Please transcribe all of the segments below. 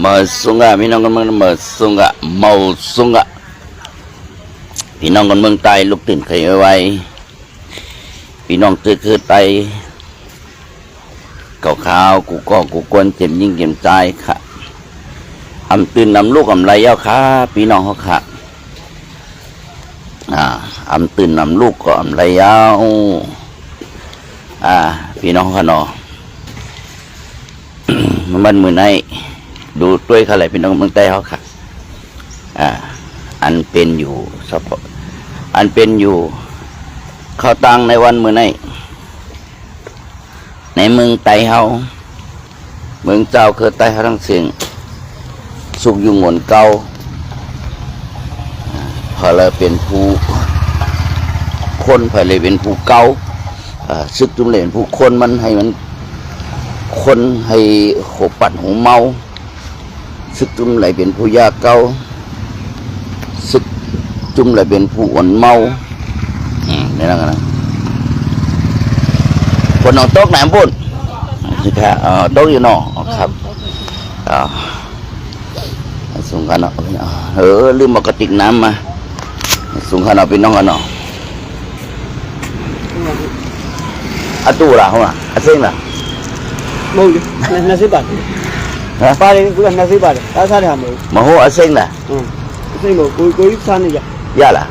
Masungaพี่น้องกันเมืองMasunga Mausungaพี่น้องกันเมืองใต้ลุกตื่นเคยไว้พี่น้องตื่นคือไตขาวกูก็กูกวนเจ็บยิ่งเก็บใจค่ะอำตื่นนำลูกอำไรเย้าค่ะพี่น้องเขาค่ะอำตื่นนำลูกก็อำไรเย้าพี่น้องเขาเนาะมันมือในดูด้วยเขาไหลพี่น้องเมืองใต้เขาค่ะอันเป็นอยู่อันเป็นอยู่เขาตั้งในวันมือในเมืองใต้เขาเมืองเจ้าคือใต้เขาทั้งสิ่งสุกอยู่งวนเก่าพอเลยเป็นผู้คนพอเลยเป็นผู้เก่าซึกจุ่มเลยเป็นผู้คนมันให้มันคนให้โขปัดหูเมาซึกจุ่มเลยเป็นผู้ยาเก่าซึกจุ่มเลยเป็นผู้อ่อนเมานี่นะกันคนนอนโต๊ะไหนบุญสิค่ะโต๊ะอยู่นอกครับส่งกันเนาะลืมมากระติกน้ำมาส่งกันเนาะพี่น้องกันเนาะตู้lah hona asing lah mau nasi bát ba ini bukan nasi bát rasa dia mau mau asing lah asing mau koi sana ya ya lah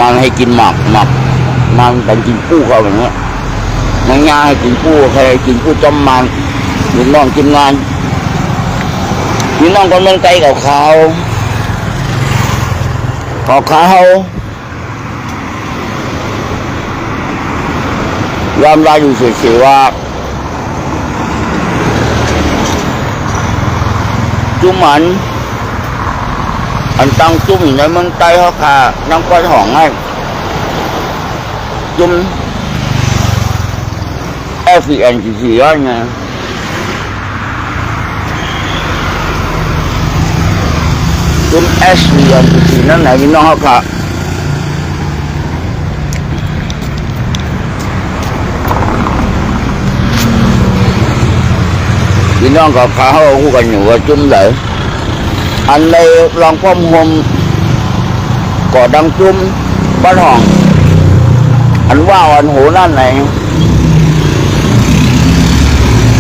mang ให้กินหมักmang dan กินปูเขาอย่างเงี้ยง่ายๆให้กินปูใครกินปูจอมมันลูกน้องกินงานพี่น้องคนเมืองใต้กับเขายอมรับอยู่เฉยๆว่าจุ่มอันตั้งจุ่มในเมืองใต้เขาค่ะนั่งก้อยห้องให้จุ่ม FENCC đó nhaจุ่ม SVNCC นั่นไหนพี่น้องเขาค่ะพี่น้องกับเขาคู่กันอยู่ว่าจุ่มเลยอันในลองพ่อมหมก่อดังจุ่มบ้านห้องอันว่าอันโหนั่นไหน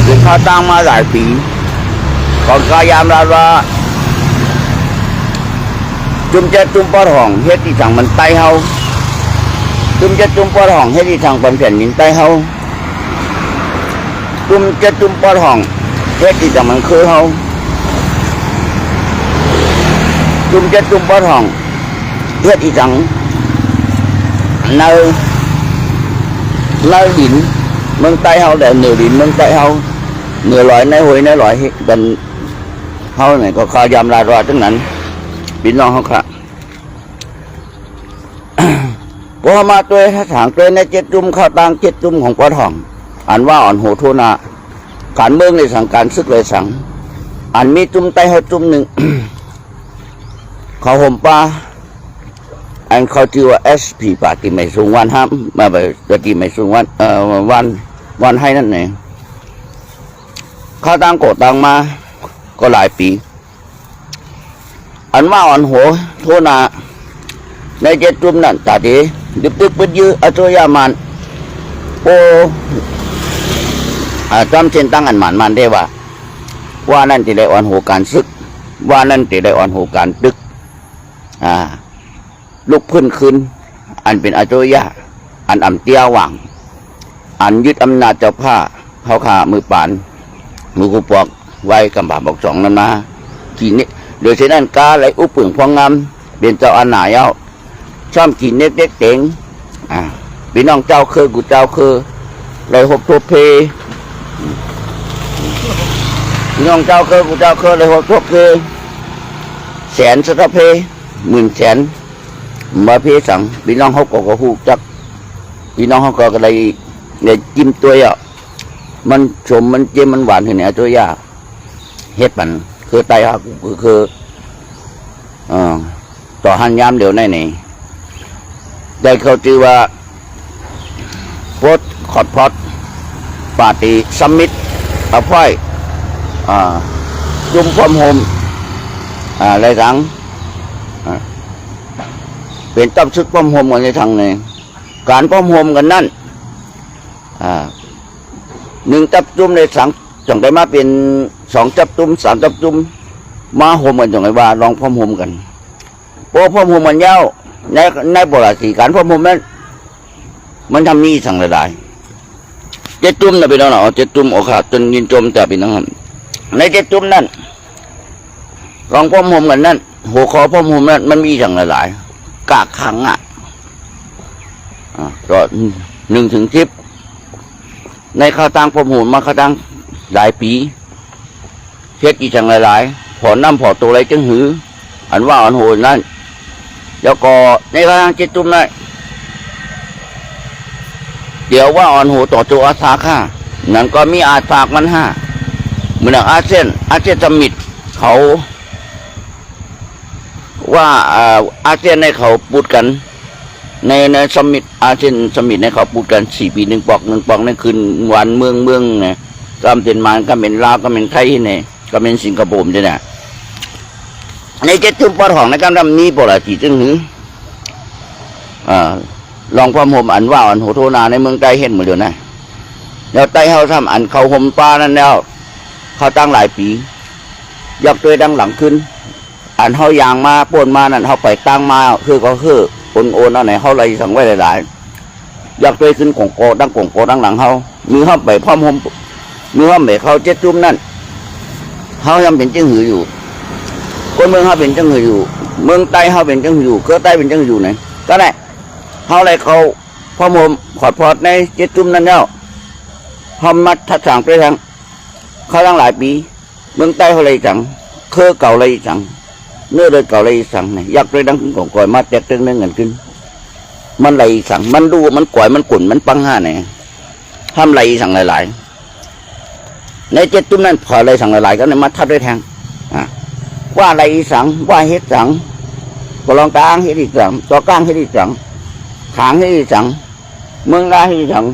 เป็นข้าตั้งมาหลายปีก่อนกายามราว่าจุ่มจะจุ่มบ้านห้องเฮ็ดที่สั่งมันไต้เฮาจุ่มจะจุ่มบ้านห้องเฮ็ดที่สั่งเป็นแผ่นดินไต้เฮาจุ่มจะจุ่มบ้านห้องเฮ็ดที่สั่งมันคือเฮาจุ่มจะจุ่มบ้านห้องเฮ็ดที่สั่งnơiหินเมืองใต้เฮาแต่เหนือดินเมืองใต้เฮาเหนือลอยในหวยในลอยเป็นเฮาเนี่ยก็ขายำลายรอทั้งนั้นพี่น้องเขาค่ะพอมาตัวถ้าถางตัวในเจ็ดจุ่มข้าวตังเจ็ดจุ่มของปอทองอันว่าอ่อนโหโทนาการเมืองในสั่งการซึกเลยสั่งอันมีจุ่มใต้เฮาจุ่มหนึ่ง เขาห่มปลาอันเขาชื่อว่า SP ปากิไม่สูงวันห้ามมาไปปากิไม่สูงวันให้นั่นเองเขาตั้งโกตังมาก็หลายปีอันว่าอ่อนหัวโทนาในเจ็ดจุ่มนั่นตาดีดึกๆปื้ดยื้ออัจฉริยะมันโอ้จำเส้นตั้งอันมันได้ว่านั่นจะได้อ่อนหัวการซึกว่านั่นจะได้อ่อนหัวการตึกลุกพื้นคืนอันเป็นอาจารยะอันอ่ำเตี้ยหวังอันยึดอำนาจเจ้าผ้าเขาขามือปานมือกุปอกไว้กำบาบอกสองนั้นมาขีนี้เดี๋ยวเช่นนั้นกาไหลอุปึ่งพองงามเป็นเจ้าอันหนาเย้าช่อมขีเน็กเด็กเต็งพี่น้องเจ้าคือกูเจ้าคือไรหกทุบเพพี่น้องเจ้าคือกูเจ้าคือไรหกทุบเพแสนสะเพหมื่นแสนมาเพียสั่งพี่น้องเขาก็หูจักพี่น้องเขาก็เลยเนี่ยจิ้มตัวอ่ะมันชมมันเจมมันหวานเห็นไหมตัวยาเฮ็ดมันคือไตฮักคือต่อหันยามเดี๋ยวในนี่ได้เขาจือว่าโพดขอดพอด ปาติสมิตรอภัยจุ่มพรมโฮมอะไรทั้งเป็นตับซึกพรมโฮมกันในทางนี้การพรมโฮมกันนั่นหนึ่งจับจุ่มในสังจังได้มาเป็นสองจับจุ่มสามจับจุ่มมาโฮมกันจังไงว่าลองพรมโฮมกันโอ้พรมโฮมมันยาวในโบราณสีการพรมโฮมนั้นมันทำนี่สั่งหลายเจ็ดจุ่มนะพี่น้องเจ็ดจุ่มโอเคจนยินจมแต่พี่น้องในเจ็ดจุ่มนั่นลองพรมโฮมกันนั่นหัวคอพรมโฮมนั้นมันมีสั่งหลายกะขังก็1 ถึง 10ในข้าวตังพรมโฮมมาข้าวตังหลายปีเช็ดอีสั่งหลายพอน้ำพอตัวอะไรจึงหืออันว่าอันโหดนั่นแล้วก็ในข้าวตังเจ็ดจุ่มนั่นเดี๋ยวว่าอ่อนหูต่อตัวอาสาค่านั่นก็มีอาสากมัน5เหมือนอาเซียนสมิตเขาว่าอาเซียนในเขาพูดกันในสมิตอาเซียนสมิตในเขาพูดกัน4 ปี1 ปอกในคืนวันเมืองเนี่ยก็เป็นมานก็เป็นลาวก็เป็นไทยเนี่ยก็เป็นสิงคโปร์เนี่ยในเจ็ดจุดปอดของในการทำนี้ปกติจึงหือลองพรมโฮมอันว่าอันโหโทนาในเมืองใต้เห็นหมดเลยนะแล้วใต้เขาทำอันเขาห่มปลานั่นแล้วเขาตั้งหลายปียกตัวดังหลังขึ้นอันเขายางมาป่นมานั่นเขาไปตั้งมาคือก็คือโอนเอาไหนเขาเลยสั่งไว้หลายๆยกตัวขึ้นของโกดังหลังเขามือเขาไปพรมโฮมมือเขาไปเขาเจ็ดจุ่มนั่นเขายังเป็นจังหืออยู่คนเมืองเขาเป็นจังหืออยู่เมืองใต้เขาเป็นจังหืออยู่ก็ใต้เป็นจังหืออยู่ไหนก็ได้เขาเลยเขาพรมโฮมขอดพอดในเจ็ดจุ่มนั่นแล้วเขามัดทัดสั่งไปทางเขาตั้งหลายปีเมืองใต้เขาเลยสั่งเคอเก่าเลยสั่งเนื้อเลยเก่าเลยสั่งเนี่ยยักษ์เลยดังขึ้นของก่อยมาแจกเรื่องเงินขึ้นมันเลยสั่งมันดูมันก่อยมันกุ่นมันปังเนี่ยห้ามเลยสั่งหลายในเจ็ดจุ่มนั่นพอเลยสั่งหลายก็เนี่ยมาทัดด้วยแทงว่าอะไรสั่งว่าเฮ็ดสั่งก็ลองกลางเฮ็ดอีกสั่งตัวกลางเฮ็ดอีกสั่งขางให้สั่งเมืองได้ให้สั่ง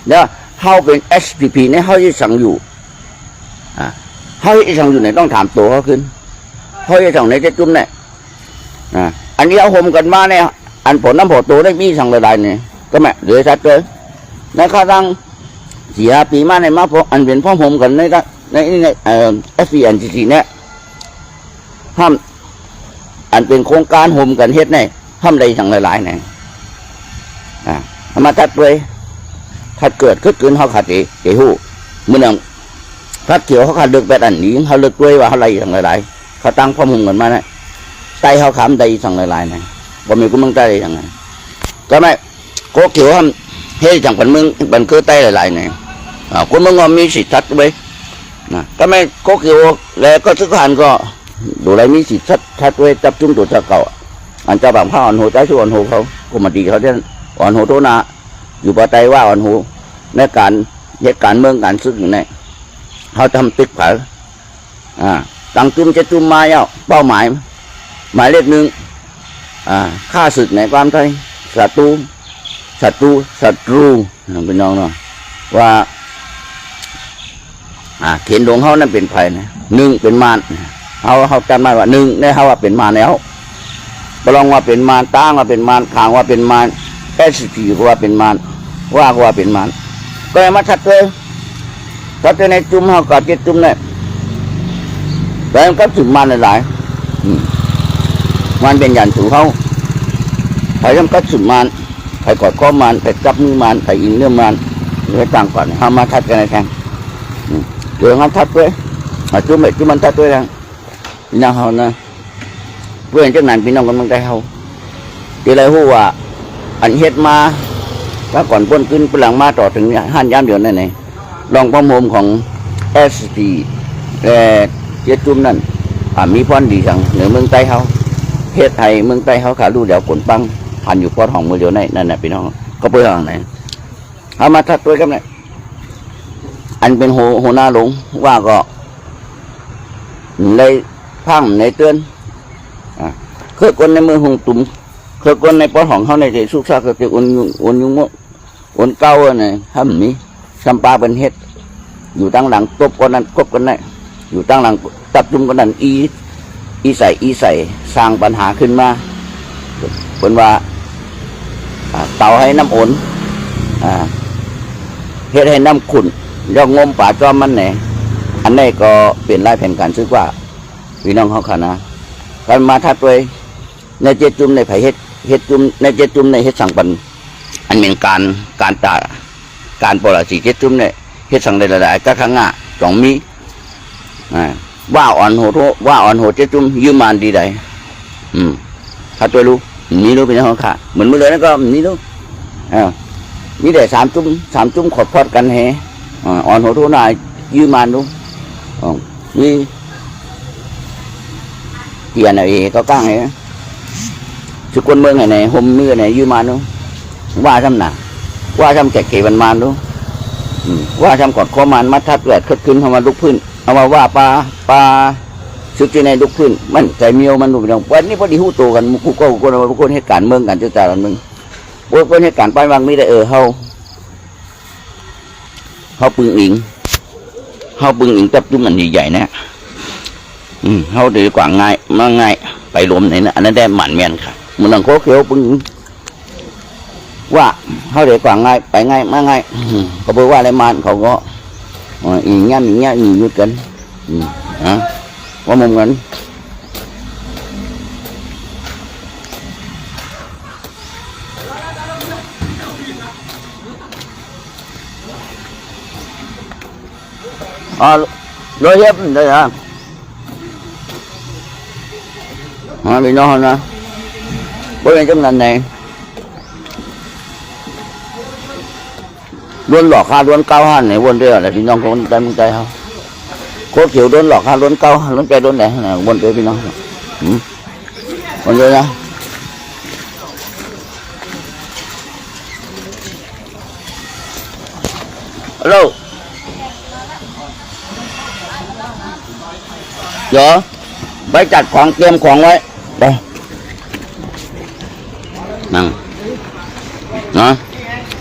แล้วเขาเป็น SPP เนี่ยเขาจะสั่งอยู่เขาจะสั่งอยู่ไหนต้องถามตัวเขาขึ้นเขาจะสั่งในเจ็ดจุ่มเนี่ยอันนี้เอาห่มกันมาเนี่ยอันผลน้ำผลตัวได้มีสั่งหลายๆเนี่ยก็แม่เหลือชัดเลยในข้าตั้ง4 ปีมาในมาพออันเป็นพ่อห่มกันในSPNCC เนี่ยห้ามอันเป็นโครงการห่มกันเฮ็ดเนี่ยห้ามใดสั่งหลายๆเนี่ยมาทัดเลยทัดเกิดขึ้นเขาขาดเอหูเมื่อนั้นทัดเขียวเขาขาดเลือกแบบอันนี้เขาเลือกด้วยว่าอะไรสั่งหลายๆเขาตั้งพ่อมุงกันมาเนี่ยไตเขาขามไตสั่งหลายๆเนี่ยบ่มีกูมึงไตยังไงก็ไม่โคเขียวเฮ้ยจังเป็นมึงเป็นคือไตหลายๆเนี่ยคุณมึงก็มีสิทธิ์ทัดไปนะก็ไม่โคเขียวแล้วก็ทุกท่านก็ดูแลมีสิทธิ์ทัดไว้จับจุ่มตัวเก่าอันเจ้าบางพ่ออ่อนหัวใจช่วยอ่อนหัวเขากุมาดีเขาเนี่ยอ่อนหัวโทนาอยู่ปะไตว่าอ่อนหัวในการเหตุการเมืองการซึกอยู่ในเขาทำติ๊กเผาตั้งจุ่มจะจุ่มมาเย้าเป้าหมายหมายเลข 1ฆ่าศึกในความไทยศัตรูเป็นน้องเนาะว่าเขียนดวงเขานั่นเป็นไผ่นะ1เป็นมารเขาจำได้ว่า1ได้เขาว่าเป็นมารแล้วบลองว่าเป็นมารตั้งว่าเป็นมารขางว่าเป็นมารSCP ก็ว่าเป็นมารว่าก็ว่าเป็นมารก็มาชัดเลยชัดในจุ่มเขากับเจ็ดจุ่มเนี่ยแต่ก็ถึงมารหลายมันเป็นยันถูเขาใครทำก็ถึงมารใครกอดข้อมารใครจับมือมารใครอินเรื่องมารหรือต่างก่อนเขามาชัดกันในแทงเดี๋ยวเขาชัดเลยจุ่มมันชัดเลยนะพี่น้องเขานะเพื่อนเจ้าหน้าพี่น้องกันมันได้เขาที่ไรหัวอันเฮ็ดมาถ้าก่อนพ้นขึ้นไปหลังมาต่อถึงห้านย่ามเดือนนั่นเองลองประมมของST แต่เจ็ดจุ่มนั่นมีพรดีจังเหนือเมืองใต้เขาเฮ็ดไทยเมืองใต้เขาขาดูเดี๋ยวขนปังพันอยู่พอดห้องมือเดียวในนั่นแหละพี่น้องก็เพื่อทางไหนเอามาทัดตัวกันเลยอันเป็นหัวหน้าหลวงว่าก็ในพังในเตือนคือคนในเมืองหงตุ่มคือคนในปอดห้องเขาในใจสุขสักก็จะอุ่นยุ่งอุ่นเก้าเนี่ยทำนี้สัมปาเป็นเฮ็ด อยู่ตั้งหลังตบคนนั้นคบคนนั้นอยู่ตั้งหลังตับจุ่มคนนั้นอีใส่สร้างปัญหาขึ้นมาเป็นว่าเต่าให้น้ำโอนเฮ็ดให้น้ำขุ่นย่องงมป่าจอมมันเนี่ยอันนี้ก็เปลี่ยนลายแผนการซื้อว่าพี่น้องเขาค่ะนะการมาทัดด้วยในเจจุ่มในไผ่เฮ็ดจุ่มในเจจุ่มในเฮ็ดสั่งปันอันเป็นการตาการปล่อยสีเจจุ่มเนี่ยเฮ็ดสั่งได้หลายๆก็ข้างหน้าสองมีว่าอ่อนโหดว่าอ่อนโหดเจจุ่มยืมมันดีใดถ้าตัวรู้นี่รู้เป็นยังไงค่ะเหมือนเมื่อเลยนั่นก็นี่รู้นี่แต่สามจุ่มขดพอดกันแฮอ่อนโหดทุกนายยืมมันรู้นี่เตียนอะไรก็ก้างไงสุกวนเมืองไหนห่มมือไหนยืมมันรู้ว่าทำหนาว่าทำแก่เก็บมันรู้ว่าทำกอดข้อมันมัดทัดแหลกขึ้นเข้ามาลุกพื้นเอามาว่าปลาสุดที่ในลุกพื้นมันใจเมียวมันลุกอย่างวันนี้พอดีหู้โตกันกูก็คนเหตุการณ์เมืองกันจะจ่ายกันมึงคนเหตุการณ์ไปบางไม่ได้เขาปึงอิงจับจุ่มมันใหญ่ๆนะเขาดีกว่าง่ายมาง่ายไปรวมไหนนะอันนั้นได้หมันแมนค่ะมันหลังโคเขียวปึงว่าเขาดีกว่าง่ายไปง่ายมาง่ายเขาบอกว่าอะไรมันเขาก็อีกอย่างยุดกันว่ามุมกันrồi hiếp đây hả bị nó nè bữa nay trong lần này luôn lọt ha luôn cao hơn này buồn đây là bị nó có tay không có kiểu luôn lọt ha luôn cao luôn cây luôn này là buồn đây bị nó buồn đây nha helloเดี๋ยวไปจัดของเตรียมของไว้ไปนั่งนะ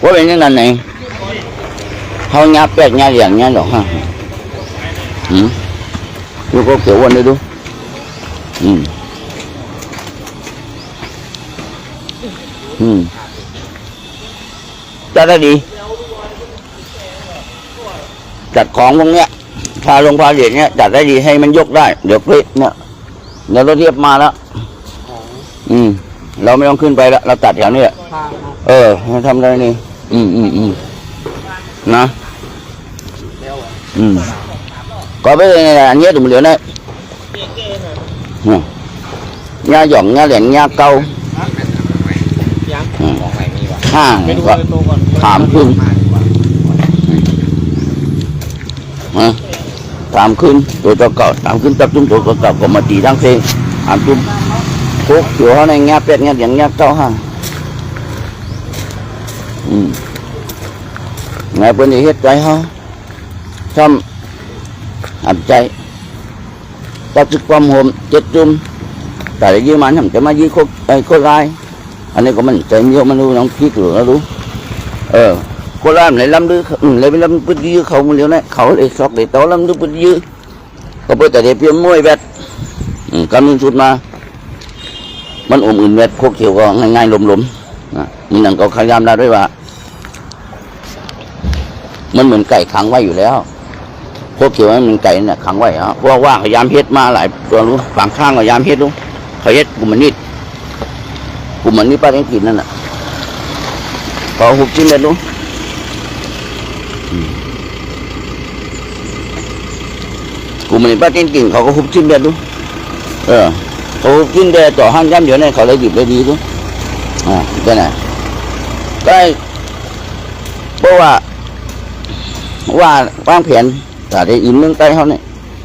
ว่าเป็นยังไงไหนเขาหยาเป็ดหยาเหลี่ยงหยาหรอกฮะดูก็เกี่ยววันเลยดูจัดได้ดีจัดของพวกเนี้ยพาลงพาเหรียญเนี้ยจัดได้ดีให้มันยกได้เดี๋ยวคลิปเนี่ยเดี๋ยวรถเทียบมาแล้วเราไม่ต้องขึ้นไปแล้วเราตัดแถวนี้แหละทำได้นี่นะcó cái anh nhớ tụi mình đấy nha dọn nha đèn nha câu thảm khương thảm khương tụi cho cậu thảm khương tập trung tụi cho cậu còn mà chỉ đang xem thảm chung thuốc chỗ này nha pet nha đèn nha câu ha ngày bên này hết trái ha xong ăn chay ta chứcความหอมเจ็ดจุ่มแต่ยืมมันทำจะมายืมโคไลอันนี้ก็มันใจเมียวมันรู้น้องพี่ตัวรู้โคไลมันเลยล้ำดื้อเลยไปล้ำปื้ดยื้อเขามันเลี้ยวนะเขาเลยซอกเลยโตล้ำดื้อปื้ดยื้อก็เปิดแต่เดี๋ยวเพียงมวยแวดกำลังชุดมามันอุ่นแวดโคเขียวก็ง่ายๆลมๆมันนั่นก็ขยามได้ด้วยว่ามันเหมือนไก่ขังไว้อยู่แล้วพวกเกี่ยวมันไก่เนี่ยขังไว้เพราะว่าพยายามเฮ็ดมาหลายตัวรู้ฝั่งข้างพยายามเฮ็ดรู้เขาเฮ็ดกลุ่มมันนี่ป้าต้องกินนั่นน่ะเขาหุบจิ้มเลยรู้กลุ่มมันนี่ป้าต้องกินเขาก็หุบจิ้มเลยรู้เขาหุบจิ้มเลยต่อห้างย่ำเดี๋ยวนี้เขาเลยหยิบเลยดีรู้ได้ไหนได้เพราะว่าวางแผนแต่ได้อินเมืองใต้เขาเนี่ย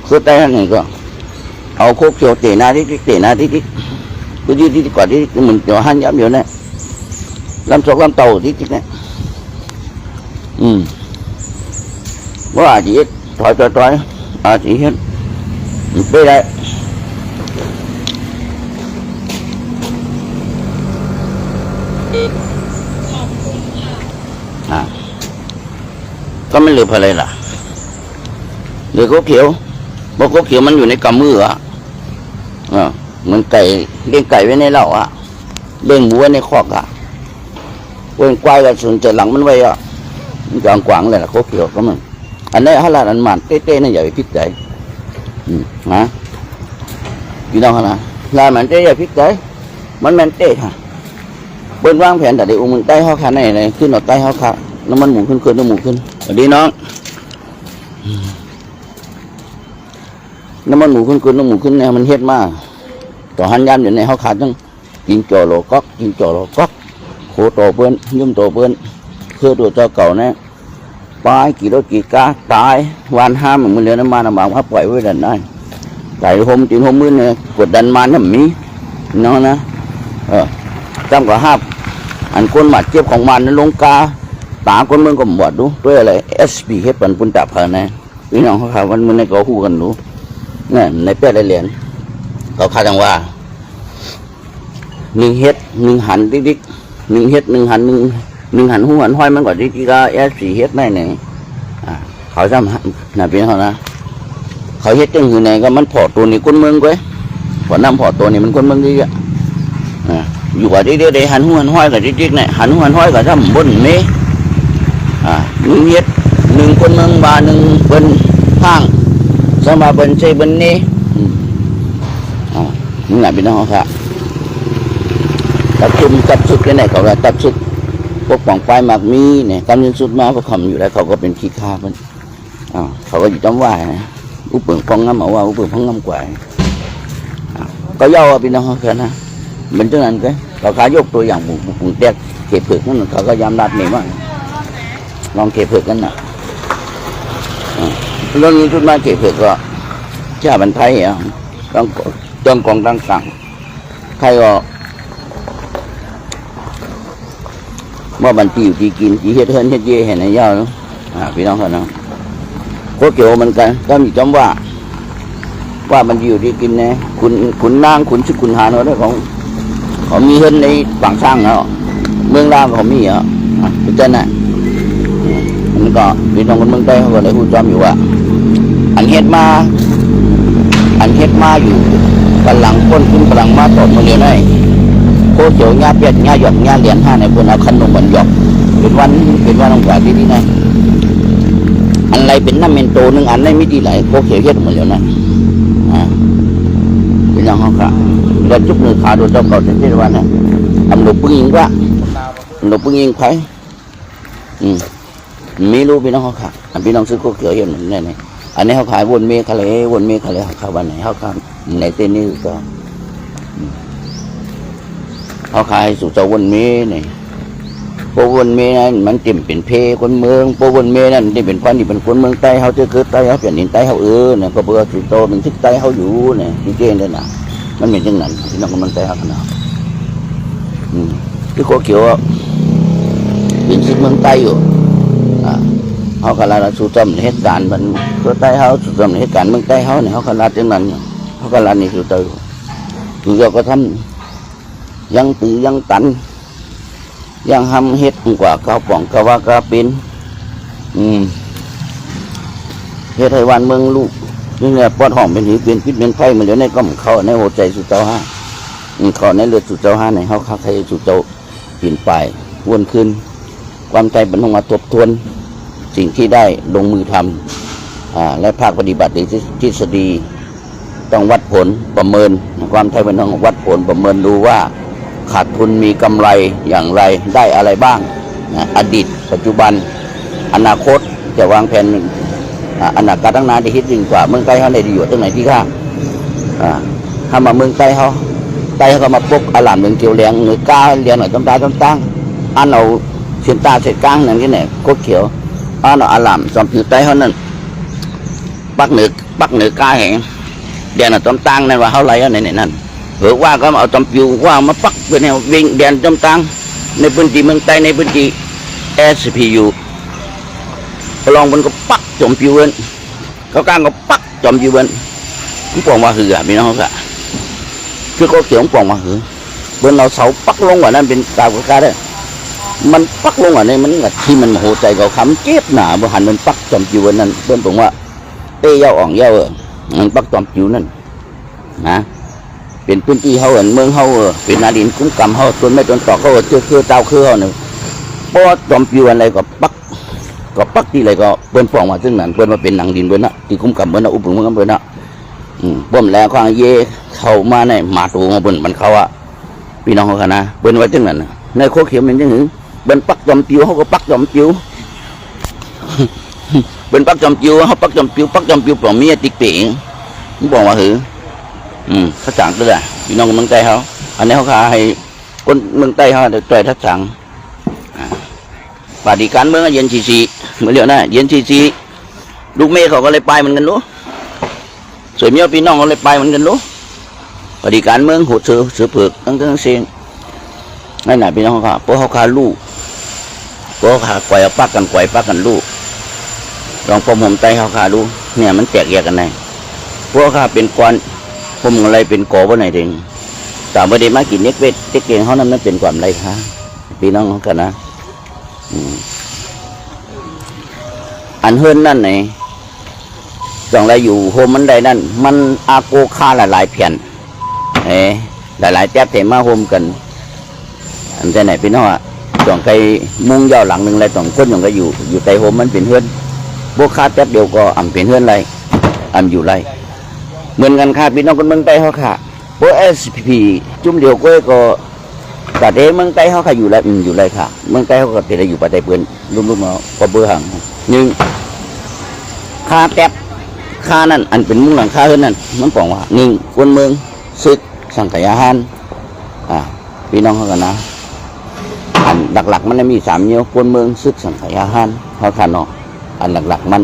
คือใต้เขาเนี่ยก็เอาโคกเขียวเตะหน้าที่ก็ยืดที่ก่อนที่มันเดี๋ยวหันย้ำเดี๋ยวนี้ลำศกลำเต่าที่เนี่ยว่าอาจจะถอยอาจจะเห็นไปได้ก็ไม่เหลืออะไรล่ะ หรือโคกเขียวเพราะโคกเขียวมันอยู่ในกำมืออ่ะเหมือนไก่เลี้ยงไก่ไว้ในเหล้าอ่ะเลี้ยงหมูไว้ในคอกอ่ะเว้นควายกับส่วนจะหลังมันไว้อ่ะมันกลางกวางเลยนะโคกเขียวก็มันอันนี้ฮัลโหลอันมันเต้ๆนั่นอย่าไปพิจใจนะพี่น้องนะลายมันเต้อย่าพิจใจมันแมนเต้ค่ะเบิ้ลวางแผนแต่เดี๋ยวมันใต้ห้อขาไหนเลยขึ้นหนอใต้ห้อขาน้ำมันหมูขึ้นน้ำหมูขึ้นสวัสดีน้องน้ำมันหมูขึ้นน้ำหมูขึ้นเนี่ยมันเฮ็ดมากต่อหันยามอยู่ในห้อขาต้องกินจ่อโลก๊อกกินจ่อโลก๊อกโคโตเปิ้นยุ่มโตเปิ้นคือตัวเจ้าเก่าเนี่ยตายกี่รถกี่กาตายวันห้ามมันเหลือน้ำมันน้ำบางพับปล่อยไว้ดันได้ไก่หมตีนหมมือเนี่ยกดดันมันน้ำมีน้องนะจำกับห้าอันคนหมัดเจ็บของมันนั้นลงกาตาคนเมืองก็หมดดูด้วยอะไร SP เฮ็ดปันปุ่นจับเขานะพี่น้องเขาข่าววันมันในก็คู่กันดูเนี่ยในเป้ได้เหรียญเขาคาดจังว่า1 เฮ็ด 1 หันดิ๊ก1 เฮ็ด 1 หัน 1 หันหูหันห้อยมันก็ดิ๊กก็ SP เฮ็ดได้ไหนเขาจำน่ะพี่น้องนะเขาเฮ็ดจังอยู่ไหนก็มันพอตัวนี้คนเมืองก้อยพอน้ำพอตัวนี้มันคนเมืองดีอ่ะอยู่ว่าเดี๋ยวหันหูหันห้อยกับดิ๊กเนี่ยหันหูหันห้อยกับจำบนเม1 เฮ็ด 1 คนเมืองบา1เป็นห้างสมาเป็นใจเป็นนี้นี่แหละพี่น้องครับตัดสุดกันไหนเขาว่าตัดสุดพวกป่องไฟหมากมีเนี่ยกำลังสุดมาเขาคำอยู่แล้วเขาก็เป็นขี้ข้ามันเขาก็อยู่จำว่าอุปเปิงพองงำเอาว่าอุปเปิงพองงำกว่าก็ย่อพี่น้องครับนะเหมือนเช่นนั้นก็เขาขายกตัวอย่างปุ่งแตกเก็บเผือกนั่นเขาก็ยำรัดเนี่ยว่าลองเก็บเผือกกันนะเรื่องนี้ชุดมาเก็บเผือกก็ชาบันไทยต้องกองตั้งสั่งไทยก็เมื่อบันตีอยู่ที่กินที่เฮ็ดเฮิรนเฮ็ดเย่เห็นในย่อเนาะพี่น้องเขาเนาะโคเกี่ยวมันกันก็มีจำว่ามันอยู่ที่กินนะขุนนางขุนชุดขุนหาเนาะได้ของมีเฮิรนในฝั่งสร้างเนาะเมืองลาวเขามีเป็นต้นน่ะมันก็พี่น้องคนเมืองใต้เขาก็ได้พูดจำอยู่ว่าอันเฮ็ดมาอยู่กำลังพ้นขึ้นกำลังมาตบมือเดียวได้โคเจียวงาเป็ดงาหยอกงาเหรียญ5ในบนเอาขนมบันหยอกเป็นวันองศาที่นี่นะอันไรเป็นน้ำเมนโตนึงอันได้ไม่ดีไหลโคเจียวเฮ็ดหมดแล้วนะพี่น้องเขาค่ะแล้วจุกมือขาโดนเจ้าเก่าเช่นวันนะทำหลบปึ้งยิงว่าหลบปึ้งยิงไผ่ไม่รู้พี่น้องเขาค่ะพี่น้องซื้อโคเจียวเฮ็ดเหมือนนี่อันนี้เขาขายวนเมฆทะเลเขาขายวันไหนเขาขายในเต้นนี่ก็เขาขายสุดจะวนเมฆนี่โปวนเมฆนั่นมันเต็มเป็นเพคนเมืองโปวนเมฆนั่นที่เป็นคนที่เป็นคนเมืองใต้เขาจะเกิดใต้เขาเปลี่ยนดินใต้เขาเนี่ยก็เบื่อสุดโตเป็นทิศใต้เขาอยู่เนี่ยที่เจนเลยนะมันเป็นจังนั้นที่น้องกำลังใต้เขาขนาดที่โคเขียวเป็นทิศเมืองใต้อยู่เขาขนาดสุดจำเหตุการณ์มันก็ใต้เขาสุดจำเหตุการณ์เมืองใต้เขาเนี่ยเขาขนาดจังนั้นเขาขนาดนี่สุดโตสุดยอดก็ทำยังตียังตันยังทำเฮ็ดกว่าเขาป่องกว่ากระเป็นเฮ็ดให้วันเมืองลูกนี่แหละปอดห้องเป็นหิวเป็นพิษเป็นไข้มันเดี๋ยวในก็เข้าในหัวใจสุดเจ้าห้าเข้าในเลือดสุดเจ้าห้าในเขาใครสุดเจ้าเปลี่ยนไปวนขึ้นความใจมันต้องมาทบทวนสิ่งที่ได้ลงมือทำและภาคปฏิบัติในทฤษฎีต้องวัดผลประเมินความใจมันต้องวัดผลประเมินดูว่าขาดทุนมีกำไรอย่างไรได้อะไรบ้างอดีตปัจจุบันอนาคตจะวางแผนอนาคตตั้งนานที่คิดยิ่งกว่าเมืองใต้เขาในดีอยู่ตรงไหนที่ข้างถ้ามาเมืองใต้เขาก็มาปกอลามเมืองเกียวเลี้ยงหรือกาเลี้ยงหน่อยตั้งอันเอาเส้นตาเส้นกลางนั่นที่ไหนก็เขียวอันเอาอลามจอมผิวใต้เขานั่นปักเหนือกาแห่งเลี้ยงหน่อยตั้งนั่นว่าเขาไรอันไหนนั่นหรือว่าก็เอาจอมผิวว่ามาปักเป็นแนววิ่งเลี้ยงจอมตั้งในพื้นที่เมืองใต้ในพื้นที่ SPU ลองมันก็ปักจอมผิวเว้นเขากลางก็ปักจอมผิวเว้นผมปองมาหือพี่น้องค่ะคือเขาเขียนปองมาหือเบื้องเราเสาปักลงกว่านั้นเป็นตากระได้มันปักลงกว่านี้มันที่มันโหใจเขาคำเจ็บหนาบหันมันปักจอมผิวเว้นนั้นเบื้องผมว่า เต้ยาวอ่องยาวมันปักจอมจิ๋วนั่นนะเป็นพื้นที่เขาเมืองเขาเป็นนาดินคุ้มกำเขาต้นไม้ต้นตอกเขาคือเต้าคือเขาเนี่ยเพราะจอมจิ๋วอะไรก็ปักที่อะไรก็เปิ้นฟ้องมาซึ่งนั้นเปิ้นมาเป็นหนังดินเปิ้นนะที่คุ้มกำเปิ้นนะอุปถัมภ์เปิ้นนะบ่มแล้วข้างเย่เข้ามาในมาตูของเปิ้นมันเขาอะพี่น้องเขาคณะเปิ้นไว้ซึ่งนั้นในโคเขียวมันจังหือเปิ้นปักจอมจิ๋วเขาก็ปักจอมจิ๋วเป็นปักจอมจิ๋วเขาปักจอมจิ๋วปลอมเมียติ๊กเป๋งบอกว่าหือเขาสั่งตัวแหละพี่น้องเมืองใต้เขาอันนี้เขาขายให้คนเมืองใต้เขาแต่ทัดสั่งปฏิการเมืองเย็นซีเมื่อเรียกนะเย็นซีลูกเมย์เขาก็เลยไปเหมือนกันรู้สวยเมียพี่น้องเขาเลยไปเหมือนกันรู้ปฏิการเมืองหัวเสือเผือกตั้งเสียงนั่นแหละพี่น้องเขาเพราะเขาขาลูกเพราะขาไกวปักกันลูกลองผมไตเขาขาดูเนี่ยมันแตกแยกกันไงพวกข้าเป็นก้อนผมอะไรเป็นกอว่าไหนเองแต่ไม่ได้มากินเน็กเวทเต็กเองเขานั้นเป็นความไรคะพี่น้องเขากันนะอันเฮิรนนั่นไหนจังไรอยู่โฮมมันใดนั่นมันอาโกค่าหลายๆเพียนหลายๆแจ๊บเทมาโฮมกันอันแต่ไหนพี่น้องอ่ะจังไกมุงยาวหลังหนึ่งอะไรจังคนอย่างก็อยู่ไกโฮมมันเป็นเฮิรนพวกข้าแป๊บเดียวก็เป็นเพื่อนไรอยู่ไรเหมือนกันค่ะพี่น้องคนเมืองใต้เขาค่ะพวก SP จุ่มเดียวก็แต่เดเมืองใต้เขาค่ะอยู่ไรค่ะเมืองใต้เขาก็เป็นอยู่ประเทศเพื่อนรุ่มๆเนาะก็เบื่อหังหนึ่งค่าแป๊บค่านั่นอันเป็นมุ่งหลังค่าเท่านั้นมันบอกว่าหนึ่งคนเมืองซึกสังขยาหันพี่น้องเขากันนะอันหลักๆมันมี3เนี้ยคนเมืองซึกสังขยาหันเขาค่ะเนาะอันหลักๆมัน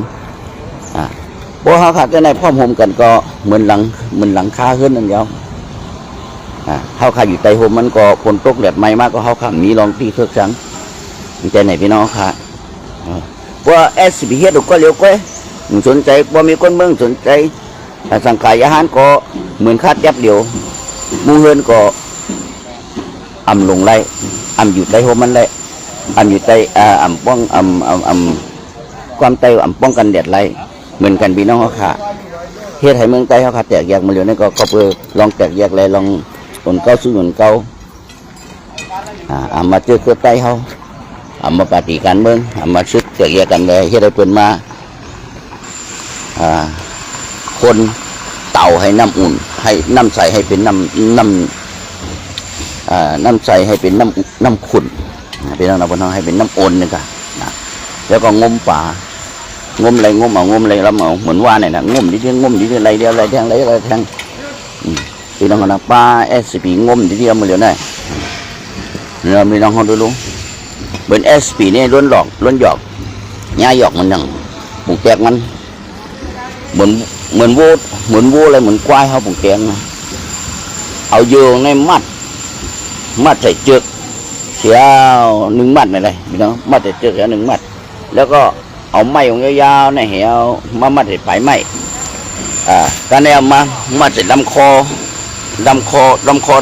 พวกเขาขาดจะในพ่อโฮมกันก็เหมือนหลังคาขึ้นนั่นเดียวเขาขาอยู่ใต้โฮมมันก็คนตกแดดไม่มากก็เขาขามีรองที่เครื่องสังใจไหนพี่น้องค่ะพวกSCPเฮ็ดก็เลี้ยวก้อยสนใจพอมีคนเมืองสนใจสังขายอาหารก็เหมือนคาดยับเดียวมูเฮินก็ลงไรอยู่ใต้โฮมมันไรอยู่ใต้ป้องความไต้ป้องกันแดดไรเหมือนกันพี่น้องเขาขาเฮ็ดให้เมืองใต้เขาขาแตกแยกมาเลยนี่ก็เพื่อลองแตกแยกเลยลองหนุนเก้าสู้หนุนเก้ามาเจอเครือใต้เขามาปฏิการเมืองมาซึกแตกแยกกันเลยเฮ็ดให้เพิ่นมาคนเต่าให้น้ำอุ่นให้น้ำใสให้เป็นน้ำใสให้เป็นน้ำขุ่นพี่น้องเราให้เป็นน้ำโอนนี่ค่ะแล้วก็งมป่างมอะไรแล้วเหมือนว่าเนี่ยนะงมดิอะไรเดียวอะไรแทงพี่น้องนะปลาSPงมดิเอามาเดี๋ยวนี้เรามีน้องเขาดูลุงเป็นSPนี่ล้วนหยอกย่าหยอกมันดังปุ่งแตกมันเหมือนวัวอะไรเหมือนควายเขาปุ่งแตกนะเอาโยงในมัดใส่เจือกเสียว1 มัดอะไรพี่น้องมัดใส่เจือกเสียว1 มัดแล้วก็เอาไม้ของยาวๆในเหวมัดใส่ปลายไม้การนี้เอามามัดใส่ลำคอ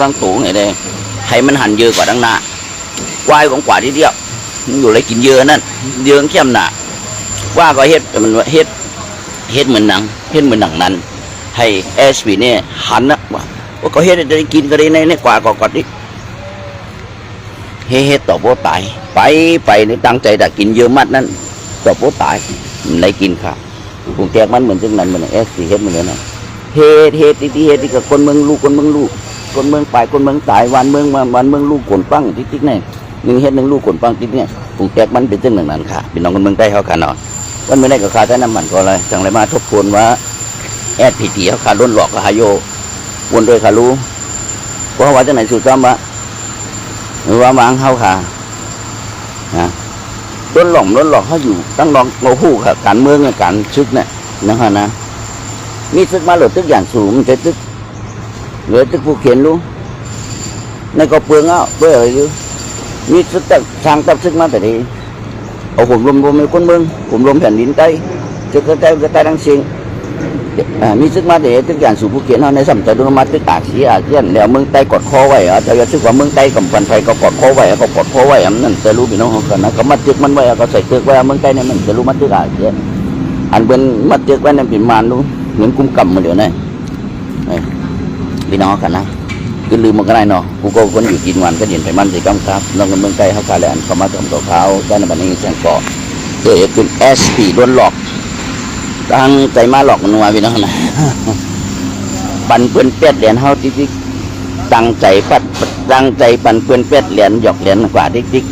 ทั้งตูงเนี่ยเลยให้มันหันเยอะกว่าดังหน้าวายของกว่าที่เดียวมันอยู่เลยกินเยอะนั่นเยอะเข้มหนาว่าก็เฮ็ดมันเฮ็ดเหมือนหนังนั้นให้SPเนี่ยหันนะว่าก็เฮ็ดได้กินก็ได้ในกว่าก็ดิเฮ็ดต่อโบตายไปนี่ตั้งใจแต่กินเยอะมัดนั้นต่อโบตายได้กินค่ะปุ่งแตกมันเหมือนจังนั้นเหมือนSPเฮ็ดเหมือนนั้นเฮ็ดที่กับคนเมืองลูกคนเมืองไปคนเมืองตายวันเมืองลูกกลปังติ๊กๆนี่1 เฮ็ด1 ลูกกลปังติ๊กเนี่ยปุ่งแตกมันเป็นจังนั้นค่ะพี่น้องคนเมืองใต้เขาค่ะเนาะวันไม่ได้ก็ขาดแต่น้ำมันก็อะไรจังไรมาทบทวนว่าSPTเขาขาดล้นหลอกกับฮาโยวนโดยขารู้เพราะว่าจังไหนสุดจำวะหรือว่าวางเขาค่ะล้นหลอกเขาอยู่ตั้งลองโง่คู่ค่ะการเมืองการซึกเนี่ยนะคะนะมีซึกมาเหลือตึกอย่างสูงมันจะตึกเหลือตึกผู้เขียนรู้ในก็เปลืองเพื่ออะไรอยู่มีซึกทางตับซึกมาแต่ดีเอาผมรวมในคนเมืองผมรวมแผ่นดินใต้ซึกใต้ดังเสียงมีซึกมาแต่ตึกอย่างสูงผู้เขียนเขาในสัมผัสดูมาตึกอาเซียนแล้วเมืองใต้กดคอไว้แต่ยังซึกว่าเมืองใต้กับพันไฟก็กดคอไว้เขากดคอไว้นั่นจะรู้พี่น้องเขากันนะเขามัดตึกมันไว้เขาใส่ตึกไว้เมืองใต้เนี่ยมันจะรู้มัดตึกอาเซียน อันเป็นมัดเจือกไว้นั่นเป็นมารดูเหมือนกุ้มกำมาเดี๋ยวนี้พี่น้องกันนะคือลืมมันก็ได้เนาะกูก็คนอยู่กินวันก็เดินไปมันสิกำครับน้องกันเมืองไกลเขาการแลนเขามาทำตัวเขาได้ในบันนี้แสงเกาะเกิดขึ้น SP โดนหลอกตั้งใจมาหลอกมันว่าพี่น้องนะ ปันเพื่อนเป็ดเหรียญเฮาติ๊กๆตั้งใจปันเพื่อนเป็ดเหรียญหยอกเหรียญกว่าติ๊ก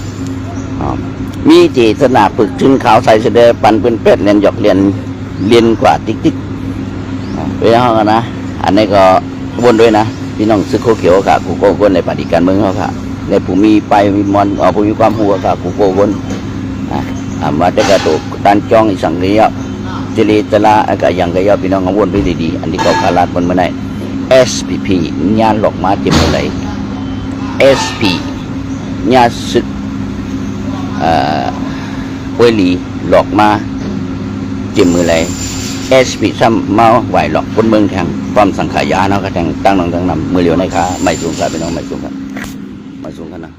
ๆมีเจตนาฝึกชุนขาวใส่เสดปันเพื่อนเป็ดเหรียญหยอกเหรียญเรียนกว่าติ๊กๆไปห้องกันนะอันนี้ก็วนด้วยนะพี่น้องซึกโคเขียวค่ะกูโก้คนในปฏิการเมืองเขาค่ะในผู้มีไปมีมอนผู้มีความหัวค่ะกูโก้คนมาจะกระตุกตันจ้องอีสังเกตจริตละก็ยังก็ยอพี่น้องวนไปดีๆอันนี้ก็ขาลาดบนมาได้ SPP ญาหลอกมาเจ็บอะไร SP ญาศึกเวลีหลอกมาเจ็บมือไร SP ซ้ำมาไหวหลอกคนเมืองแทงความสังขายาเนาะก็แทงตั้งนองตั้งนำมือเหลียวในขาไม่สูงกันพี่น้องไม่สูงกันนะ